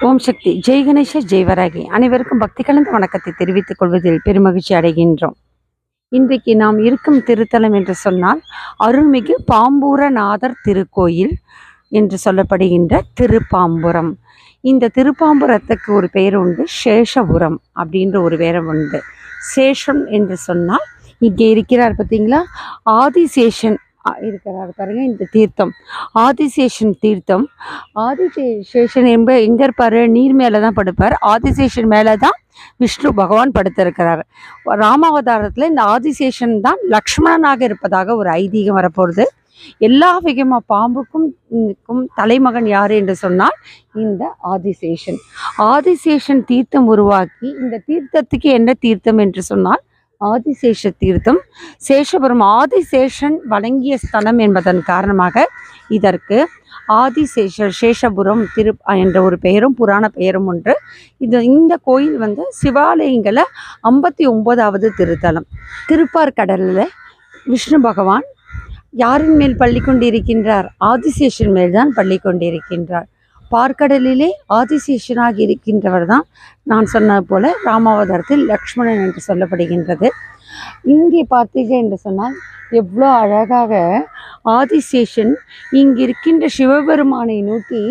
ஓம் சக்தி. ஜெய் கணேஷ ஜெய் வராகி. அனைவருக்கும் பக்தி கலந்த வணக்கத்தை தெரிவித்துக் கொள்வதில் பெருமகிழ்ச்சி அடைகின்றோம். இன்றைக்கு நாம் இருக்கும் திருத்தலம் என்று சொன்னால் அருள்மிகு பாம்பூரநாதர் திருக்கோயில் என்று சொல்லப்படுகின்ற திருப்பாம்புரம். இந்த திருப்பாம்புரத்துக்கு ஒரு பெயர் உண்டு, சேஷபுரம் அப்படின்ற ஒரு பெயர் உண்டு. சேஷம் என்று சொன்னால் இங்கே இருக்கிறார் பார்த்தீங்களா, ஆதிசேஷன் இருக்கிறார் பாருங்க. இந்த தீர்த்தம் ஆதிசேஷன் தீர்த்தம். ஆதிசேஷன் எங்கே இருப்பார்? நீர் மேலே தான் படுப்பார். ஆதிசேஷன் மேலே தான் விஷ்ணு பகவான் படுத்திருக்கிறார். ராமாவதாரத்தில் இந்த ஆதிசேஷன் தான் லக்ஷ்மணனாக இருப்பதாக ஒரு ஐதீகம் வரப்போகிறது. எல்லா விதமான பாம்புக்கும் தலைமகன் யார் என்று சொன்னால் இந்த ஆதிசேஷன். ஆதிசேஷன் தீர்த்தம் உருவாக்கி, இந்த தீர்த்தத்துக்கு என்ன தீர்த்தம் என்று சொன்னால் ஆதிசேஷ தீர்த்தம். சேஷபுரம் ஆதிசேஷன் வழங்கிய ஸ்தலம் என்பதன் காரணமாக இதற்கு சேஷபுரம் என்ற ஒரு பெயரும் புராண பெயரும் உண்டு. இந்த கோயில் சிவாலயங்களை 59வது திருத்தலம். திருப்பார்கடலில் விஷ்ணு பகவான் யாரின் மேல் பள்ளி கொண்டிருக்கின்றார்? ஆதிசேஷன் மேல் தான் பள்ளி கொண்டிருக்கின்றார். பார்க்கடலிலே ஆதிசேஷனாக இருக்கின்றவர் தான் நான் சொன்னது போல ராமாவதாரத்தில் லக்ஷ்மணன் என்று சொல்லப்படுகின்றது. இங்கே பார்த்தீங்க என்று சொன்னால் எவ்வளோ அழகாக ஆதிசேஷன் இங்கு இருக்கின்ற சிவபெருமானை நோக்கி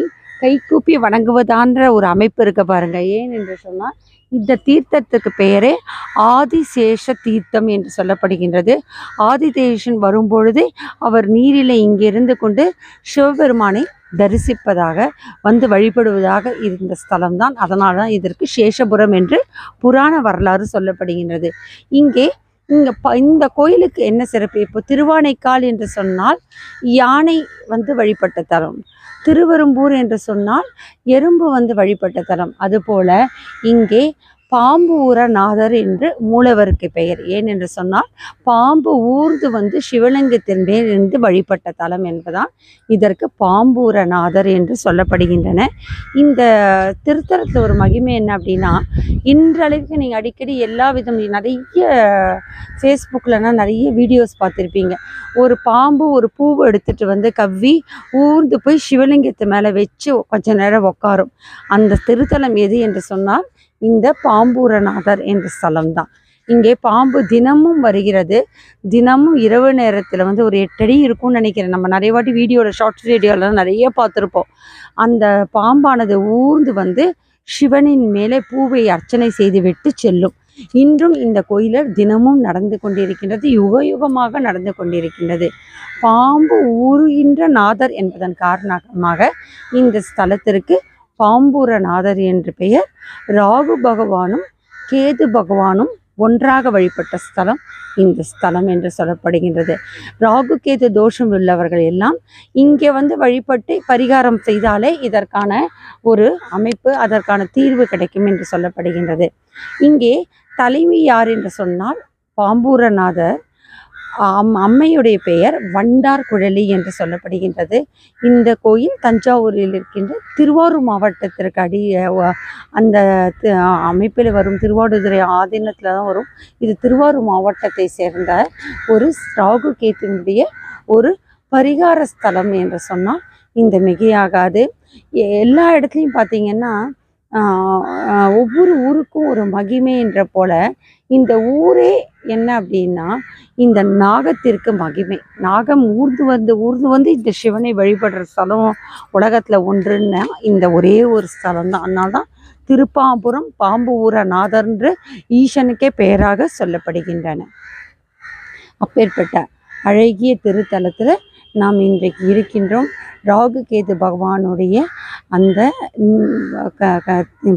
கைகூப்பி வணங்குவதான்ற ஒரு அமைப்பு இருக்க பாருங்க. ஏன் என்று சொன்னால் இந்த தீர்த்தத்துக்கு பெயரே ஆதிசேஷ தீர்த்தம் என்று சொல்லப்படுகின்றது. ஆதிசேஷன் வரும்பொழுது அவர் நீரிலே இங்கே இருந்து கொண்டு சிவபெருமானை தரிசிப்பதாக வழிபடுவதாக இருந்த ஸ்தலம்தான். அதனால தான் இதற்கு சேஷபுரம் என்று புராண வரலாறு சொல்லப்படுகின்றது. இந்த கோயிலுக்கு என்ன சிறப்பு? இப்போ திருவானைக்கால் என்று சொன்னால் யானை வழிபட்ட தலம், திருவெரும்பூர் என்று சொன்னால் எறும்பு வழிபட்ட தலம். அதுபோல இங்கே பாம்பூரநாதர் என்று மூலவருக்கு பெயர். ஏன் என்று சொன்னால் பாம்பு ஊர்ந்து சிவலிங்கத்தின் மேல் இருந்து வழிபட்ட தலம் என்பதால் இதற்கு பாம்பூரநாதர் என்று சொல்லப்படுகின்றன. இந்த திருத்தலத்தில் ஒரு மகிமை என்ன அப்படின்னா, இன்றளவுக்கு நீங்கள் அடிக்கடி எல்லா விதம் நிறைய ஃபேஸ்புக்கில்னா நிறைய வீடியோஸ் பார்த்துருப்பீங்க. ஒரு பாம்பு ஒரு பூவை எடுத்துகிட்டு கவ்வி ஊர்ந்து போய் சிவலிங்கத்து மேலே வச்சு கொஞ்ச நேரம் உட்காரும். அந்த திருத்தலம் எது என்று சொன்னால் இந்த பாம்பூரநாதர் என்ற ஸ்தலம்தான். இங்கே பாம்பு தினமும் வருகிறது. தினமும் இரவு நேரத்தில் ஒரு 8 அடி இருக்கும்னு நினைக்கிறேன். நம்ம நிறைய வாட்டி வீடியோவில் ஷார்ட்ஸ் வீடியோவில் நிறைய பார்த்துருப்போம். அந்த பாம்பானது ஊர்ந்து சிவனின் மேலே பூவை அர்ச்சனை செய்துவிட்டு செல்லும். இன்றும் இந்த கோயிலில் தினமும் நடந்து கொண்டிருக்கின்றது, யுகமாக நடந்து கொண்டிருக்கின்றது. பாம்பு ஊறுகின்ற நாதர் என்பதன் காரணமாக இந்த ஸ்தலத்திற்கு பாம்பூரநாதர் என்று பெயர். ராகு பகவானும் கேது பகவானும் ஒன்றாக வழிபட்ட ஸ்தலம் இந்த ஸ்தலம் என்று சொல்லப்படுகின்றது. ராகு கேது தோஷம் உள்ளவர்கள் எல்லாம் இங்கே வழிபட்டு பரிகாரம் செய்தாலே இதற்கான ஒரு அமைப்பு, அதற்கான தீர்வு கிடைக்கும் என்று சொல்லப்படுகின்றது. இங்கே தலைவி யார் என்று சொன்னால் பாம்பூரநாதர் அம்மையுடைய பெயர் வண்டார் குழலி என்று சொல்லப்படுகின்றது. இந்த கோயில் தஞ்சாவூரில் இருக்கின்ற திருவாரூர் மாவட்டத்திற்கு அந்த அமைப்பில் வரும். திருவாவடுதுறை ஆதீனத்தில் தான் வரும். இது திருவாரூர் மாவட்டத்தை சேர்ந்த ஒரு ராகு கேத்துனுடைய ஒரு பரிகார ஸ்தலம் என்று சொன்னால் இந்த மிகையாகாது. எல்லா இடத்துலையும் பார்த்தீங்கன்னா ஒவ்வொரு ஊருக்கும் ஒரு மகிமை என்ற போல இந்த ஊரே என்ன அப்படின்னா இந்த நாகத்திற்கு மகிமை. நாகம் ஊர்ந்து வந்து இந்த சிவனை வழிபடுற ஸ்தலம் உலகத்தில் ஒன்றுன்னா இந்த ஒரே ஒரு ஸ்தலம் தான். அதனால தான் திருப்பாம்புரம் பாம்பூரநாதர் ஈசனுக்கே பெயராக சொல்லப்படுகின்றன. அப்பேற்பட்ட அழகிய திருத்தலத்தில் நாம் இன்றைக்கு இருக்கின்றோம். ராகு கேது பகவானுடைய அந்த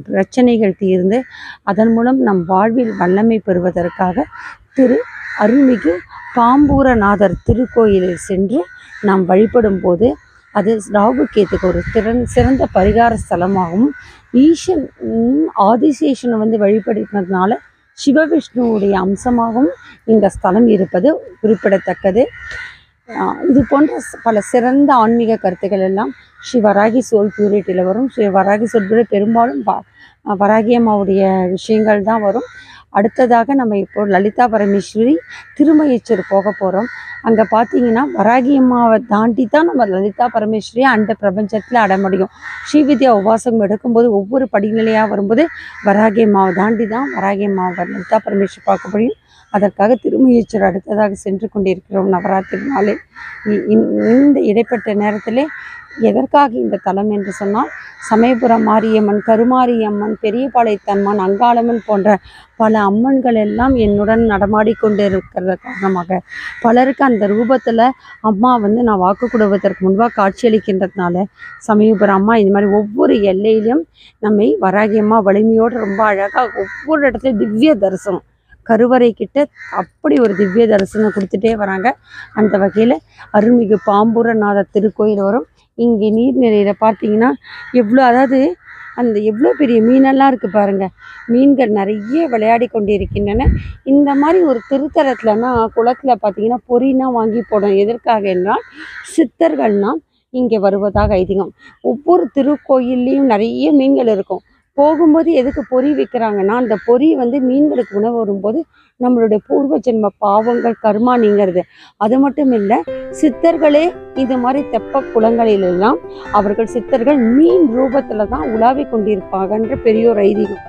பிரச்சனைகள் தீர்ந்து அதன் மூலம் நம் வாழ்வில் வல்லமை பெறுவதற்காக அருள்மிகு பாம்பூரநாதர் திருக்கோயிலில் சென்று நாம் வழிபடும் போது அது ராகு கேத்துக்கு ஒரு சிறந்த பரிகார ஸ்தலமாகவும், ஈசன் ஆதிசேஷனை வழிபடுறதுனால சிவவிஷ்ணுவுடைய அம்சமாகவும் இந்த ஸ்தலம் இருப்பது குறிப்பிடத்தக்கது. இது போன்ற பல சிறந்த ஆன்மீக கருத்துக்கள் எல்லாம் ஸ்ரீ வராகி சோல் பியூரிட்டியில் வரும். ஸ்ரீ வராகி சோல் பியூரிட்டி பெரும்பாலும் வராகி அம்மாவுடைய விஷயங்கள் தான் வரும். அடுத்ததாக நம்ம இப்போ லலிதா பரமேஸ்வரி திருமயிச்சூர் போக போகிறோம். அங்கே பார்த்தீங்கன்னா வராகி அம்மாவை தாண்டி தான் நம்ம லலிதா பரமேஸ்வரியை அந்த பிரபஞ்சத்தில் அட முடியும். ஸ்ரீவித்யா உபாசகம் எடுக்கும்போது ஒவ்வொரு படிநிலையாக வரும்போது வராகி அம்மாவை தாண்டி தான் வராகி அம்மாவை லலிதா பரமேஸ்வரி பார்க்க முடியும். அதற்காக திருமூர்ச்சூர் அடுத்ததாக சென்று கொண்டிருக்கிறோம் நவராத்திரி நாளே. இந்த இடைப்பட்ட நேரத்திலே எதற்காக இந்த தலம் என்று சொன்னால், சமயபுரம் மாரியம்மன், கருமாரியம்மன், பெரியபாளையத்தம்மன், அங்காளம்மன் போன்ற பல அம்மன்கள் எல்லாம் என்னுடன் நடமாடி கொண்டு இருக்கிறது காரணமாக பலருக்கு அந்த ரூபத்தில் அம்மா வந்து நான் வாக்கு கொடுவதற்கு முன்பாக காட்சியளிக்கின்றதுனால சமயபுரம் அம்மா இந்த மாதிரி ஒவ்வொரு எல்லையிலும் நம்மை வராகி அம்மா வலிமையோடு ரொம்ப அழகாக ஒவ்வொரு இடத்துலையும் திவ்ய தரிசனம் கருவறை கிட்ட அப்படி ஒரு திவ்ய தரிசனம் கொடுத்துட்டே வராங்க. அந்த வகையில் அருள்மிகு பாம்பூரநாத திருக்கோயில் வரும். இங்கே நீர்நிலையில் பார்த்தீங்கன்னா அதாவது அந்த எவ்வளோ பெரிய மீனெல்லாம் இருக்குது பாருங்கள். மீன்கள் நிறைய விளையாடி கொண்டு இருக்கின்றன. இந்த மாதிரி ஒரு திருத்தலத்துலனா குளத்தில் பார்த்தீங்கன்னா பொறினா வாங்கி போடும். எதற்காக என்றால் சித்தர்கள்னால் இங்கே வருவதாக ஐதீகம். ஒவ்வொரு திருக்கோயில்லையும் நிறைய மீன்கள் இருக்கும். போகும்போது எதுக்கு பொறி விற்கிறாங்கன்னா, அந்த பொறி வந்து மீன்களுக்கு உணவு வரும்போது நம்மளுடைய பூர்வ ஜென்ம பாவங்கள் கர்மா நீங்கிறது. அது மட்டும் இல்லை, சித்தர்களே இது மாதிரி தெப்ப குளங்களிலெல்லாம் அவர்கள் சித்தர்கள் மீன் ரூபத்தில் தான் உலாவி கொண்டிருப்பாங்கன்ற பெரியோர் ஐதீகம்.